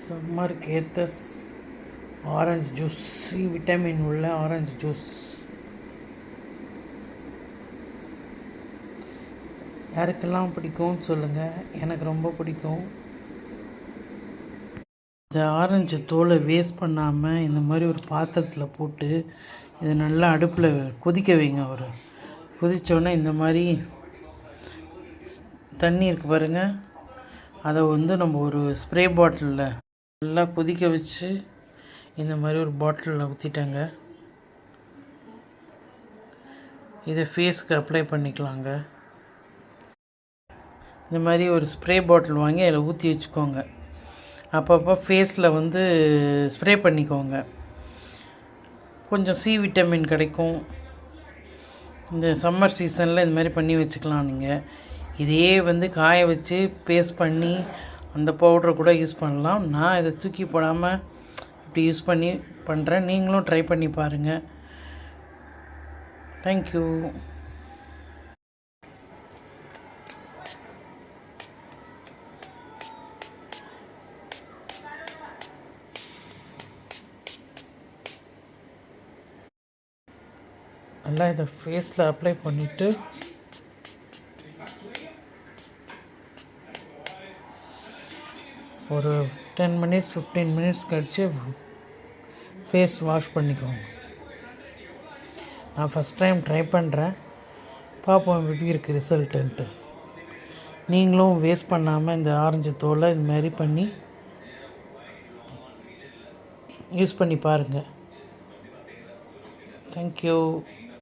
சம்மருக்கு ஏற்ற orange juice, C vitamin உள்ள ஆரஞ்சு ஜூஸ். யாருக்கெல்லாம் பிடிக்கும்னு சொல்லுங்கள், எனக்கு ரொம்ப பிடிக்கும். இந்த ஆரஞ்சு தோலை வேஸ்ட் பண்ணாமல் இந்த மாதிரி ஒரு பாத்திரத்தில் போட்டு இதை நல்லா அடுப்பில் கொதிக்க வைங்க. கொதித்தோடனே இந்த மாதிரி தண்ணி இருக்குது பாருங்கள், அதை நம்ம ஒரு ஸ்ப்ரே பாட்டிலில் நல்லா கொதிக்க வச்சு இந்த மாதிரி ஒரு பாட்டிலில் ஊற்றிட்டாங்க. இதை ஃபேஸ்க்கு அப்ளை பண்ணிக்கலாங்க. இந்த மாதிரி ஒரு ஸ்ப்ரே பாட்டில் வாங்கி அதில் ஊற்றி வச்சுக்கோங்க. அப்பப்போ ஃபேஸில் ஸ்ப்ரே பண்ணிக்கோங்க. கொஞ்சம் சி விட்டமின் கிடைக்கும். இந்த சம்மர் சீசனில் இந்த மாதிரி பண்ணி வச்சுக்கலாம். நீங்கள் இதையே காய வச்சு பேஸ்ட் பண்ணி அந்த பவுடரை கூட யூஸ் பண்ணலாம். நான் இதை தூக்கி போடாமல் இப்படி யூஸ் பண்ணுறேன். நீங்களும் ட்ரை பண்ணி பாருங்கள். தேங்க்யூ. நல்லா இதை ஃபேஸில் அப்ளை பண்ணிவிட்டு ஒரு 10 மினிட்ஸ் 15 மினிட்ஸ் கழித்து ஃபேஸ் வாஷ் பண்ணிக்கோங்க. நான் ஃபஸ்ட் டைம் ட்ரை பண்ணுறேன், பார்ப்போம் எப்படி இருக்குது ரிசல்ட்டுன்ட்டு. நீங்களும் வேஸ்ட் பண்ணாமல் இந்த ஆரஞ்சு தோலை இது மாதிரி பண்ணி யூஸ் பண்ணி பாருங்கள். தேங்க்யூ.